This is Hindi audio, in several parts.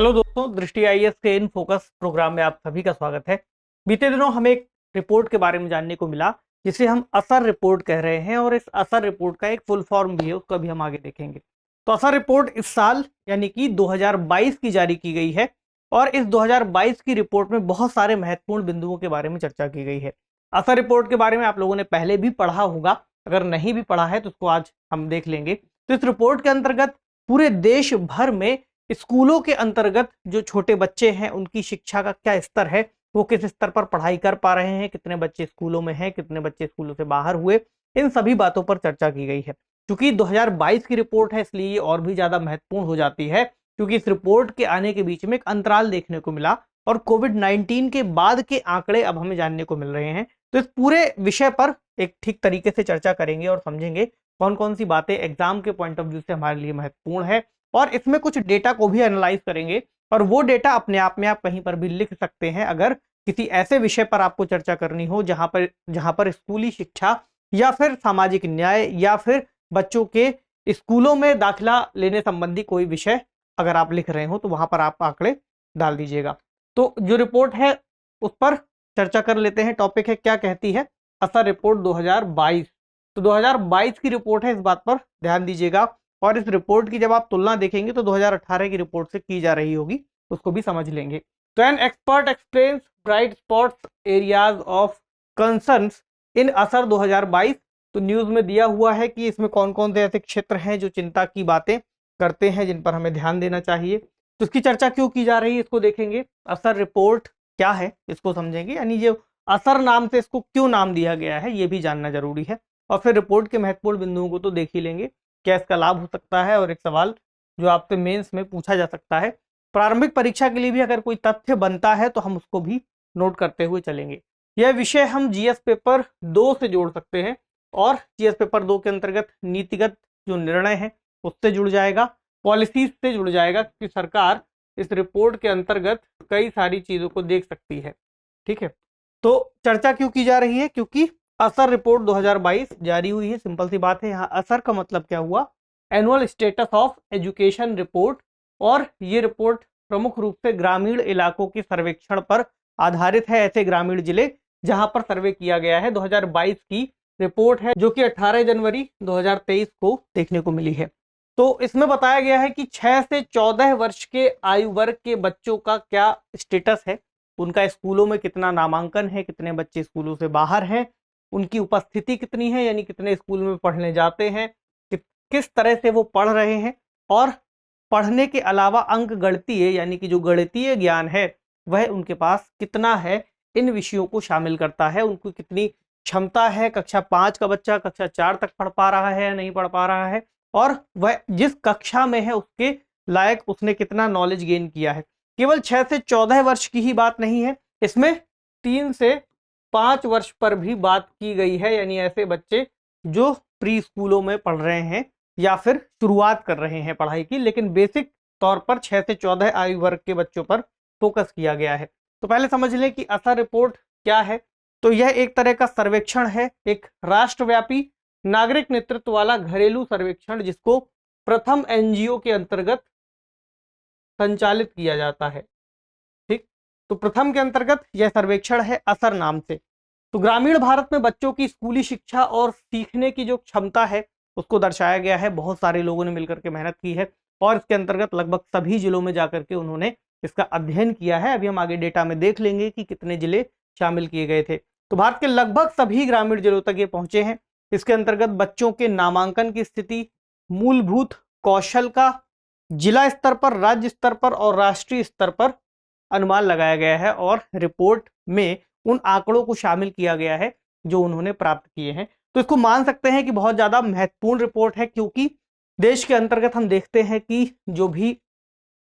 हेलो दोस्तों, दृष्टि आईएएस के इन फोकस प्रोग्राम में आप सभी का स्वागत है। बीते दिनों हमें एक रिपोर्ट के बारे में जानने को मिला जिसे हम असर रिपोर्ट कह रहे हैं, और इस असर रिपोर्ट का एक फुल फॉर्म भी है, उसको भी हम आगे देखेंगे। तो असर रिपोर्ट इस साल यानी कि 2022 की जारी की गई है, और इस 2022 की रिपोर्ट में बहुत सारे महत्वपूर्ण बिंदुओं के बारे में चर्चा की गई है। असर रिपोर्ट के बारे में आप लोगों ने पहले भी पढ़ा होगा, अगर नहीं भी पढ़ा है तो उसको आज हम देख लेंगे। तो इस रिपोर्ट के अंतर्गत पूरे देश भर में स्कूलों के अंतर्गत जो छोटे बच्चे हैं उनकी शिक्षा का क्या स्तर है, वो किस स्तर पर पढ़ाई कर पा रहे हैं, कितने बच्चे स्कूलों में हैं, कितने बच्चे स्कूलों से बाहर हुए, इन सभी बातों पर चर्चा की गई है। क्योंकि 2022 की रिपोर्ट है इसलिए ये और भी ज्यादा महत्वपूर्ण हो जाती है, क्योंकि इस रिपोर्ट के आने के बीच में एक अंतराल देखने को मिला और कोविड-19 के बाद के आंकड़े अब हमें जानने को मिल रहे हैं। तो इस पूरे विषय पर एक ठीक तरीके से चर्चा करेंगे और समझेंगे कौन कौन सी बातें एग्जाम के पॉइंट ऑफ व्यू से हमारे लिए महत्वपूर्ण है, और इसमें कुछ डेटा को भी एनालाइज करेंगे। और वो डेटा अपने आप में आप कहीं पर भी लिख सकते हैं अगर किसी ऐसे विषय पर आपको चर्चा करनी हो जहां पर स्कूली शिक्षा या फिर सामाजिक न्याय या फिर बच्चों के स्कूलों में दाखिला लेने संबंधी कोई विषय अगर आप लिख रहे हो तो वहां पर आप आंकड़े डाल दीजिएगा। तो जो रिपोर्ट है उस पर चर्चा कर लेते हैं। टॉपिक है क्या कहती है असर रिपोर्ट 2022। तो 2022 की रिपोर्ट है, इस बात पर ध्यान दीजिएगा। और इस रिपोर्ट की जब आप तुलना देखेंगे तो 2018 की रिपोर्ट से की जा रही होगी, उसको भी समझ लेंगे। तो an expert explains bright spots areas of concerns in ASER 2022। तो न्यूज में दिया हुआ है कि इसमें कौन कौन से ऐसे क्षेत्र हैं जो चिंता की बातें करते हैं, जिन पर हमें ध्यान देना चाहिए। तो इसकी चर्चा क्यों की जा रही है इसको देखेंगे। असर रिपोर्ट क्या है इसको समझेंगे, यानी जो असर नाम से इसको क्यों नाम दिया गया है ये भी जानना जरूरी है। और फिर रिपोर्ट के महत्वपूर्ण बिंदुओं को तो देख ही लेंगे, क्या इसका लाभ हो सकता है, और एक सवाल जो आपसे मेंस में पूछा जा सकता है प्रारंभिक परीक्षा के लिए भी, अगर कोई तथ्य बनता है तो हम उसको भी नोट करते हुए चलेंगे। यह विषय हम जीएस पेपर 2 से जोड़ सकते हैं, और जीएस पेपर 2 के अंतर्गत नीतिगत जो निर्णय है उससे जुड़ जाएगा, पॉलिसीज से जुड़ जाएगा, कि सरकार इस रिपोर्ट के अंतर्गत कई सारी चीजों को देख सकती है। ठीक है, तो चर्चा क्यों की जा रही है, क्योंकि असर रिपोर्ट 2022 जारी हुई है। सिंपल सी बात है, यहाँ असर का मतलब क्या हुआ, annual status of education report. और ये रिपोर्ट प्रमुख रूप से ग्रामीण इलाकों के सर्वेक्षण पर आधारित है, ऐसे ग्रामीण जिले जहां पर सर्वे किया गया है। 2022 की रिपोर्ट है जो कि 18 जनवरी 2023 को देखने को मिली है। तो इसमें बताया गया है कि 6 से 14 वर्ष के आयु वर्ग के बच्चों का क्या स्टेटस है, उनका स्कूलों में कितना नामांकन है, कितने बच्चे स्कूलों से बाहर हैं, उनकी उपस्थिति कितनी है, यानी कितने स्कूल में पढ़ने जाते हैं, किस तरह से वो पढ़ रहे हैं, और पढ़ने के अलावा अंक गणितीय यानी कि जो गणितीय ज्ञान है वह उनके पास कितना है, इन विषयों को शामिल करता है। उनको कितनी क्षमता है, कक्षा 5 का बच्चा कक्षा 4 तक पढ़ पा रहा है या नहीं पढ़ पा रहा है, और वह जिस कक्षा में है उसके लायक उसने कितना नॉलेज गेन किया है। केवल 6 से 14 वर्ष की ही बात नहीं है, इसमें 3 से 5 वर्ष पर भी बात की गई है, यानी ऐसे बच्चे जो प्री स्कूलों में पढ़ रहे हैं या फिर शुरुआत कर रहे हैं पढ़ाई की, लेकिन बेसिक तौर पर 6 से 14 आयु वर्ग के बच्चों पर फोकस किया गया है। तो पहले समझ लें कि असर रिपोर्ट क्या है। तो यह एक तरह का सर्वेक्षण है, एक राष्ट्रव्यापी नागरिक नेतृत्व वाला घरेलू सर्वेक्षण, जिसको प्रथम एनजीओ के अंतर्गत संचालित किया जाता है। ठीक, तो प्रथम के अंतर्गत यह सर्वेक्षण है असर नाम से। तो ग्रामीण भारत में बच्चों की स्कूली शिक्षा और सीखने की जो क्षमता है उसको दर्शाया गया है। बहुत सारे लोगों ने मिलकर के मेहनत की है, और इसके अंतर्गत लगभग सभी जिलों में जाकर के उन्होंने इसका अध्ययन किया है। अभी हम आगे डेटा में देख लेंगे कि कितने जिले शामिल किए गए थे। तो भारत के लगभग सभी ग्रामीण जिलों तक ये पहुंचे हैं। इसके अंतर्गत बच्चों के नामांकन की स्थिति, मूलभूत कौशल का जिला स्तर पर, राज्य स्तर पर और राष्ट्रीय स्तर पर अनुमान लगाया गया है, और रिपोर्ट में उन आंकड़ों को शामिल किया गया है जो उन्होंने प्राप्त किए हैं। तो इसको मान सकते हैं कि बहुत ज्यादा महत्वपूर्ण रिपोर्ट है, क्योंकि देश के अंतर्गत हम देखते हैं कि जो भी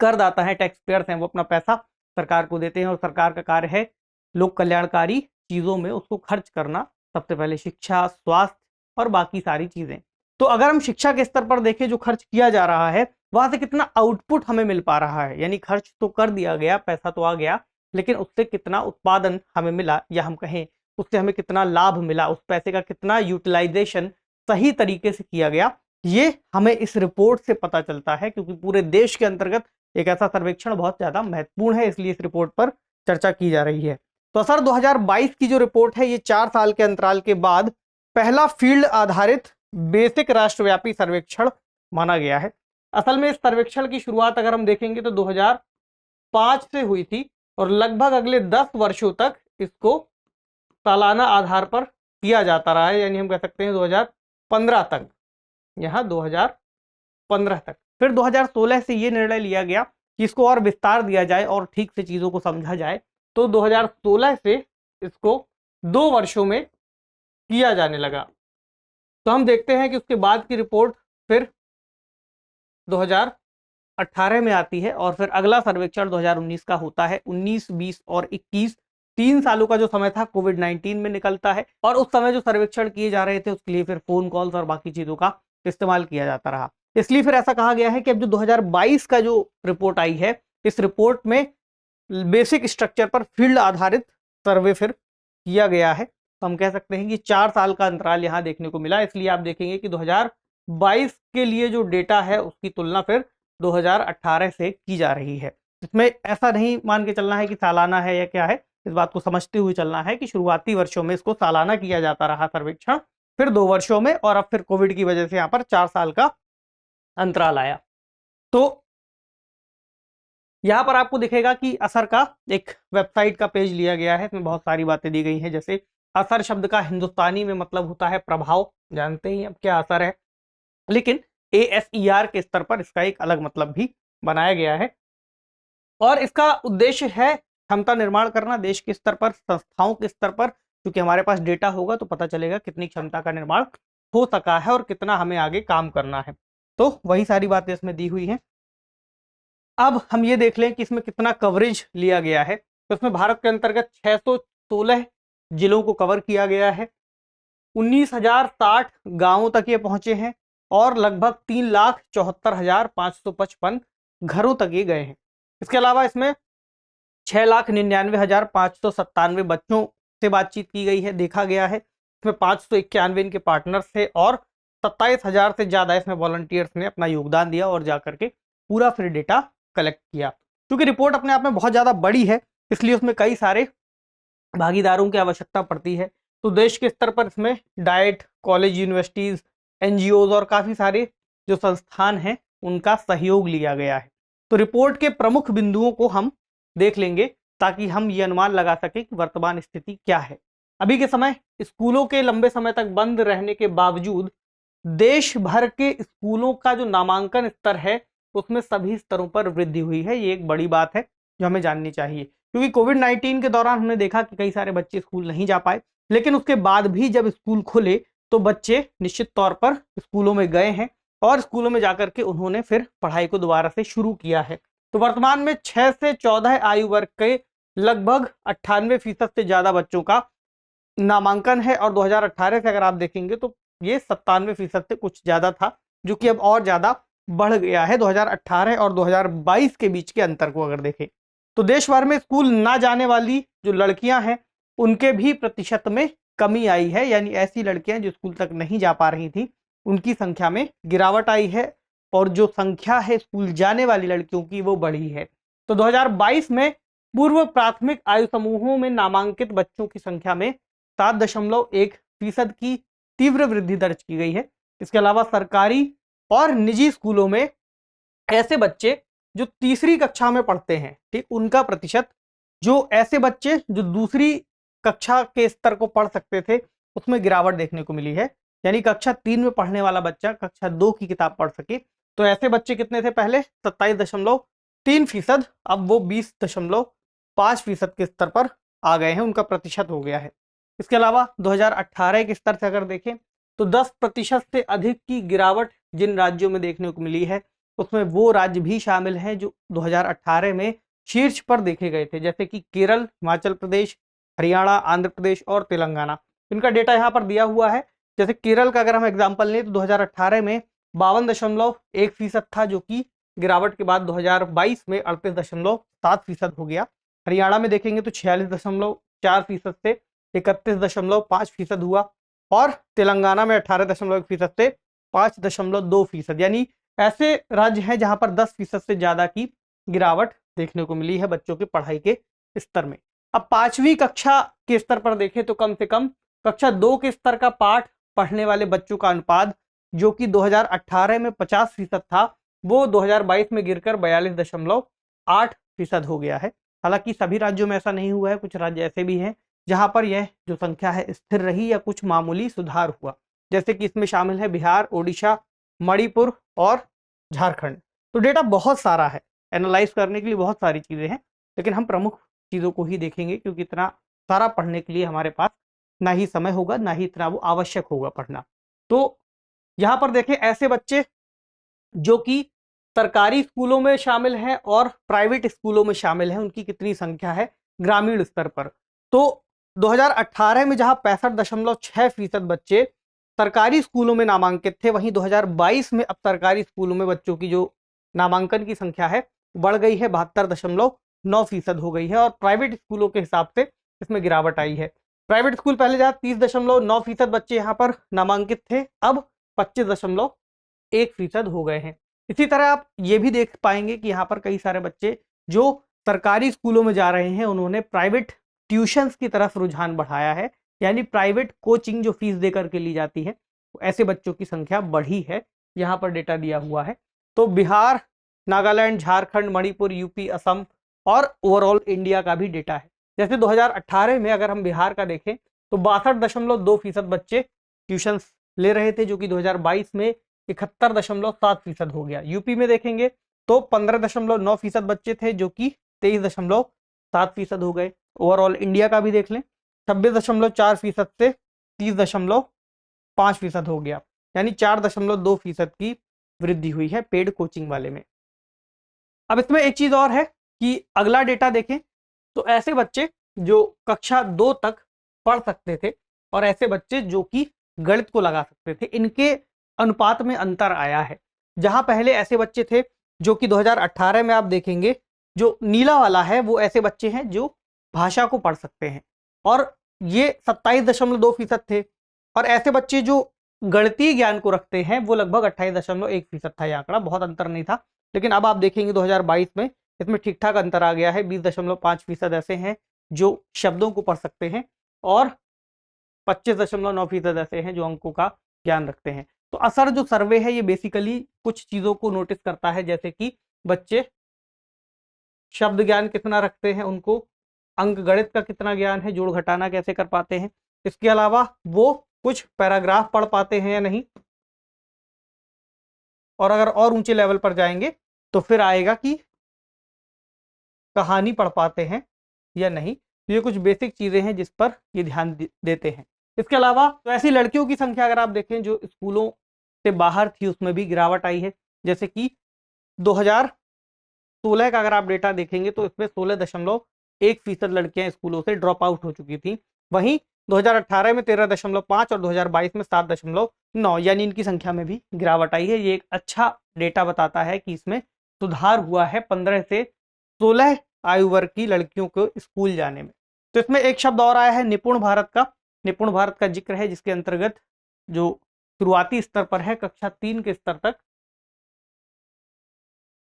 करदाता है, टैक्स पेयर्स हैं, वो अपना पैसा सरकार को देते हैं, और सरकार का कार्य है लोक कल्याणकारी चीजों में उसको खर्च करना, सबसे पहले शिक्षा, स्वास्थ्य और बाकी सारी चीजें। तो अगर हम शिक्षा के स्तर पर देखें, जो खर्च किया जा रहा है वहां से कितना आउटपुट हमें मिल पा रहा है, यानी खर्च तो कर दिया गया, पैसा तो आ गया, लेकिन उससे कितना उत्पादन हमें मिला, या हम कहें उससे हमें कितना लाभ मिला, उस पैसे का कितना यूटिलाइजेशन सही तरीके से किया गया, ये हमें इस रिपोर्ट से पता चलता है। क्योंकि पूरे देश के अंतर्गत एक ऐसा सर्वेक्षण बहुत ज्यादा महत्वपूर्ण है, इसलिए इस रिपोर्ट पर चर्चा की जा रही है। तो असर 2022 की जो रिपोर्ट है, ये 4 साल के अंतराल के बाद पहला फील्ड आधारित बेसिक राष्ट्रव्यापी सर्वेक्षण माना गया है। असल में इस सर्वेक्षण की शुरुआत अगर हम देखेंगे तो 2005 से हुई थी और लगभग अगले 10 वर्षों तक इसको सालाना आधार पर किया जाता रहा है, यानी हम कह सकते हैं 2015 तक, यहाँ 2015 तक। फिर 2016 से ये निर्णय लिया गया कि इसको और विस्तार दिया जाए और ठीक से चीजों को समझा जाए, तो 2016 से इसको 2 वर्षों में किया जाने लगा। तो हम देखते हैं कि उसके बाद की रिपोर्ट फिर 2018 में आती है और फिर अगला सर्वेक्षण 2019 का होता है। 19, 20 और 21 3 सालों का जो समय था कोविड-19 में निकलता है और उस समय जो सर्वेक्षण किए जा रहे थे उसके लिए फिर फोन कॉल्स और बाकी चीजों का इस्तेमाल किया जाता रहा। इसलिए फिर ऐसा कहा गया है कि अब जो 2022 का जो रिपोर्ट आई है, इस रिपोर्ट में बेसिक स्ट्रक्चर पर फील्ड आधारित सर्वे फिर किया गया है। तो हम कह सकते हैं कि 4 साल का अंतराल यहाँ देखने को मिला। इसलिए आप देखेंगे कि 2022 के लिए जो डेटा है उसकी तुलना फिर 2018 से की जा रही है। इसमें ऐसा नहीं मान के चलना है कि सालाना है या क्या है, इस बात को समझते हुए चलना है कि शुरुआती वर्षों में इसको सालाना किया जाता रहा सर्वेक्षण, फिर 2 वर्षों में, और अब फिर कोविड की वजह से यहाँ पर 4 साल का अंतराल आया। तो यहाँ पर आपको दिखेगा कि असर का एक वेबसाइट का पेज लिया गया है, इसमें बहुत सारी बातें दी गई हैं। जैसे असर शब्द का हिंदुस्तानी में मतलब होता है प्रभाव, जानते ही अब क्या असर है, लेकिन ASER के स्तर पर इसका एक अलग मतलब भी बनाया गया है और इसका उद्देश्य है क्षमता निर्माण करना देश के स्तर पर, संस्थाओं के स्तर पर। क्योंकि हमारे पास डेटा होगा तो पता चलेगा कितनी क्षमता का निर्माण हो सका है और कितना हमें आगे काम करना है। तो वही सारी बातें इसमें दी हुई हैं। अब हम ये देख लें कि इसमें कितना कवरेज लिया गया है। तो इसमें भारत के अंतर्गत 616 जिलों को कवर किया गया है, 19,060 गांवों तक ये पहुंचे हैं और लगभग 3,74,555 घरों तक ये गए हैं। इसके अलावा इसमें 6,99,597 बच्चों से बातचीत की गई है, देखा गया है। इसमें 591 इनके पार्टनर्स थे और 27,000 से ज्यादा इसमें वॉलंटियर्स ने अपना योगदान दिया और जाकर के पूरा फिर डेटा कलेक्ट किया। क्योंकि रिपोर्ट अपने आप में बहुत ज्यादा बड़ी है, इसलिए उसमें कई सारे भागीदारों की आवश्यकता पड़ती है। तो देश के स्तर पर इसमें डाइट, कॉलेज, यूनिवर्सिटीज, NGOs और काफी सारे जो संस्थान हैं उनका सहयोग लिया गया है। तो रिपोर्ट के प्रमुख बिंदुओं को हम देख लेंगे ताकि हम ये अनुमान लगा सकें कि वर्तमान स्थिति क्या है। अभी के समय स्कूलों के लंबे समय तक बंद रहने के बावजूद देश भर के स्कूलों का जो नामांकन स्तर है उसमें सभी स्तरों पर वृद्धि हुई है। ये एक बड़ी बात है जो हमें जाननी चाहिए, क्योंकि कोविड-19 के दौरान हमने देखा कि कई सारे बच्चे स्कूल नहीं जा पाए, लेकिन उसके बाद भी जब स्कूल खुले तो बच्चे निश्चित तौर पर स्कूलों में गए हैं और स्कूलों में जाकर के उन्होंने फिर पढ़ाई को दोबारा से शुरू किया है। तो वर्तमान में 6 से 14 आयु वर्ग के लगभग 98% से ज्यादा बच्चों का नामांकन है और 2018 से अगर आप देखेंगे तो ये 97% से कुछ ज्यादा था, जो कि अब और ज्यादा बढ़ गया है 2018 और 2022 के बीच के अंतर को अगर देखें तो देश भर में स्कूल ना जाने वाली जो लड़कियां हैं उनके भी प्रतिशत में कमी आई है, यानी ऐसी लड़कियां जो स्कूल तक नहीं जा पा रही थी उनकी संख्या में गिरावट आई है और जो संख्या है स्कूल जाने वाली लड़कियों की वो बढ़ी है। तो 2022 में पूर्व प्राथमिक आयु समूहों में नामांकित बच्चों की संख्या में 7.1% की तीव्र वृद्धि दर्ज की गई है। इसके अलावा सरकारी और निजी स्कूलों में ऐसे बच्चे जो तीसरी कक्षा में पढ़ते हैं, ठीक, उनका प्रतिशत, जो ऐसे बच्चे जो दूसरी कक्षा के स्तर को पढ़ सकते थे उसमें गिरावट देखने को मिली है। यानी कक्षा 3 में पढ़ने वाला बच्चा कक्षा 2 की किताब पढ़ सके, तो ऐसे बच्चे कितने थे पहले 27.3%, अब वो 20.5% के स्तर पर आ गए हैं, उनका प्रतिशत हो गया है। इसके अलावा 2018 के स्तर से अगर देखें तो 10% से अधिक की गिरावट जिन राज्यों में देखने को मिली है उसमें वो राज्य भी शामिल हैं जो 2018 में शीर्ष पर देखे गए थे, जैसे कि केरल, हिमाचल प्रदेश, हरियाणा, आंध्र प्रदेश और तेलंगाना। इनका डेटा यहाँ पर दिया हुआ है। जैसे केरल का अगर हम एग्जांपल लें तो 2018 में 52.1% था, जो कि गिरावट के बाद 2022 में 38.7% हो गया। हरियाणा में देखेंगे तो 46.4% से 31.5% हुआ और तेलंगाना में 18.1% से 5.2%। यानी ऐसे राज्य हैं जहां पर 10% से ज्यादा की गिरावट देखने को मिली है बच्चों के पढ़ाई के स्तर में। अब 5वीं कक्षा के स्तर पर देखें तो कम से कम कक्षा 2 के स्तर का पाठ पढ़ने वाले बच्चों का अनुपात जो कि 2018 में 50% था, वो 2022 में गिरकर 42.8% हो गया है। हालांकि सभी राज्यों में ऐसा नहीं हुआ है, कुछ राज्य ऐसे भी हैं जहां पर यह जो संख्या है स्थिर रही या कुछ मामूली सुधार हुआ, जैसे कि इसमें शामिल है बिहार, ओडिशा, मणिपुर और झारखंड। तो डेटा बहुत सारा है, एनालाइज करने के लिए बहुत सारी चीजें हैं, लेकिन हम प्रमुख चीजों को ही देखेंगे क्योंकि इतना सारा पढ़ने के लिए हमारे पास ना ही समय होगा, ना ही इतना वो आवश्यक होगा पढ़ना। तो यहाँ पर देखें ऐसे बच्चे जो कि सरकारी स्कूलों में शामिल हैं और प्राइवेट स्कूलों में शामिल हैं, उनकी कितनी संख्या है ग्रामीण स्तर पर। तो 2018 में जहां 65.6% बच्चे सरकारी स्कूलों में नामांकित थे, वहीं 2022 में अब सरकारी स्कूलों में बच्चों की जो नामांकन की संख्या है बढ़ गई है, 72.9% हो गई है। और प्राइवेट स्कूलों के हिसाब से इसमें गिरावट आई है। प्राइवेट स्कूल पहले जहां 30.9% बच्चे यहाँ पर नामांकित थे, अब 25.1% हो गए हैं। इसी तरह आप ये भी देख पाएंगे कि यहाँ पर कई सारे बच्चे जो सरकारी स्कूलों में जा रहे हैं, उन्होंने प्राइवेट ट्यूशंस की तरफ रुझान बढ़ाया है, यानी प्राइवेट कोचिंग जो फीस देकर के ली जाती है, ऐसे बच्चों की संख्या बढ़ी है। यहाँ पर डेटा दिया हुआ है। तो बिहार, नागालैंड, झारखंड, मणिपुर, यूपी, असम और ओवरऑल इंडिया का भी डेटा है। जैसे 2018 में अगर हम बिहार का देखें तो 62.2% बच्चे ट्यूशन ले रहे थे, जो कि 2022 में 71.7% हो गया। यूपी में देखेंगे तो 15.9% बच्चे थे, जो कि 23.7% हो गए। ओवरऑल इंडिया का भी देख लें, 26.4% से 30.5% हो गया, यानी 4.2% की वृद्धि हुई है पेड कोचिंग वाले में। अब इसमें एक चीज और है कि अगला डेटा देखें तो ऐसे बच्चे जो कक्षा 2 तक पढ़ सकते थे और ऐसे बच्चे जो कि गणित को लगा सकते थे, इनके अनुपात में अंतर आया है। जहां पहले ऐसे बच्चे थे जो कि 2018 में आप देखेंगे जो नीला वाला है वो ऐसे बच्चे हैं जो भाषा को पढ़ सकते हैं, और ये 27.2% थे। और ऐसे बच्चे जो गणितीय ज्ञान को रखते हैं वो लगभग 28.1% था। यह आंकड़ा बहुत अंतर नहीं था, लेकिन अब आप देखेंगे 2022 में इसमें ठीक ठाक अंतर आ गया है। 20.5% ऐसे हैं जो शब्दों को पढ़ सकते हैं और 25.9% ऐसे हैं जो अंकों का ज्ञान रखते हैं। तो असर जो सर्वे है ये बेसिकली कुछ चीजों को नोटिस करता है, जैसे कि बच्चे शब्द ज्ञान कितना रखते हैं, उनको अंक गणित का कितना ज्ञान है, जोड़ घटाना कैसे कर पाते हैं, इसके अलावा वो कुछ पैराग्राफ पढ़ पाते हैं या नहीं, और अगर और ऊंचे लेवल पर जाएंगे तो फिर आएगा कि कहानी पढ़ पाते हैं या नहीं। तो ये कुछ बेसिक चीजें हैं जिस पर ये ध्यान देते हैं। इसके अलावा तो ऐसी लड़कियों की संख्या अगर आप देखें जो स्कूलों से बाहर थी, उसमें भी गिरावट आई है। जैसे कि 2016 का अगर आप डेटा देखेंगे तो इसमें 16.1% लड़कियां स्कूलों से ड्रॉप आउट हो चुकी थी। वहीं 2018 में 13.5 और 2022 में 7.9, यानी इनकी संख्या में भी गिरावट आई है। ये एक अच्छा डेटा बताता है कि इसमें सुधार हुआ है 15 से 16 आयु वर्ग की लड़कियों को स्कूल जाने में। तो इसमें एक शब्द और आया है निपुण भारत का। निपुण भारत का जिक्र है, जिसके अंतर्गत जो शुरुआती स्तर पर है कक्षा 3 के स्तर तक,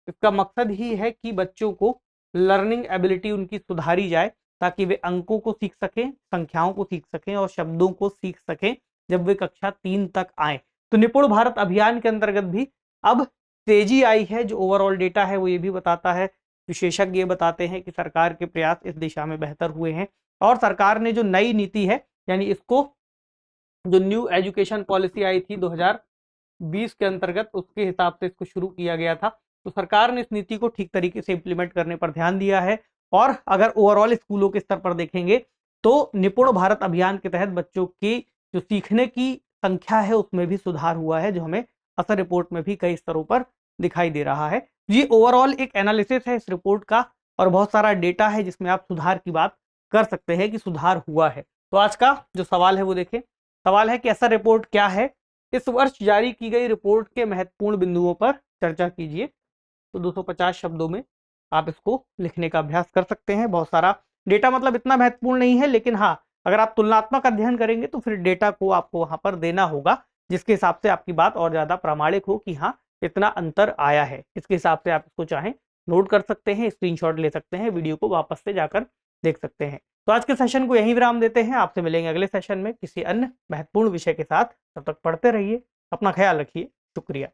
इसका मकसद ही है कि बच्चों को लर्निंग एबिलिटी उनकी सुधारी जाए, ताकि वे अंकों को सीख सकें, संख्याओं को सीख सकें और शब्दों को सीख सकें जब वे कक्षा 3 तक आए। तो निपुण भारत अभियान के अंतर्गत भी अब तेजी आई है। जो ओवरऑल डेटा है वो ये भी बताता है, विशेषज्ञ ये बताते हैं कि सरकार के प्रयास इस दिशा में बेहतर हुए हैं, और सरकार ने जो नई नीति है, यानी इसको जो न्यू एजुकेशन पॉलिसी आई थी 2020 के अंतर्गत, उसके हिसाब से इसको शुरू किया गया था। तो सरकार ने इस नीति को ठीक तरीके से इंप्लीमेंट करने पर ध्यान दिया है। और अगर ओवरऑल स्कूलों के स्तर पर देखेंगे तो निपुण भारत अभियान के तहत बच्चों की जो सीखने की संख्या है उसमें भी सुधार हुआ है, जो हमें असर रिपोर्ट में भी कई स्तरों पर दिखाई दे रहा है। ये ओवरऑल एक एनालिसिस है इस रिपोर्ट का, और बहुत सारा डेटा है जिसमें आप सुधार की बात कर सकते हैं कि सुधार हुआ है। तो आज का जो सवाल है वो देखें। सवाल है कि असर रिपोर्ट क्या है? इस वर्ष जारी की गई रिपोर्ट के महत्वपूर्ण बिंदुओं पर चर्चा कीजिए। तो 250 शब्दों में आप इसको लिखने का अभ्यास कर सकते हैं। बहुत सारा डेटा, मतलब इतना महत्वपूर्ण नहीं है, लेकिन हाँ अगर आप तुलनात्मक अध्ययन करेंगे तो फिर डेटा को आपको वहां पर देना होगा, जिसके हिसाब से आपकी बात और ज्यादा प्रामाणिक हो कि हाँ इतना अंतर आया है। इसके हिसाब से आप इसको चाहें नोट कर सकते हैं, स्क्रीनशॉट ले सकते हैं, वीडियो को वापस से जाकर देख सकते हैं। तो आज के सेशन को यहीं विराम देते हैं। आपसे मिलेंगे अगले सेशन में किसी अन्य महत्वपूर्ण विषय के साथ। तब तक पढ़ते रहिए, अपना ख्याल रखिए। शुक्रिया।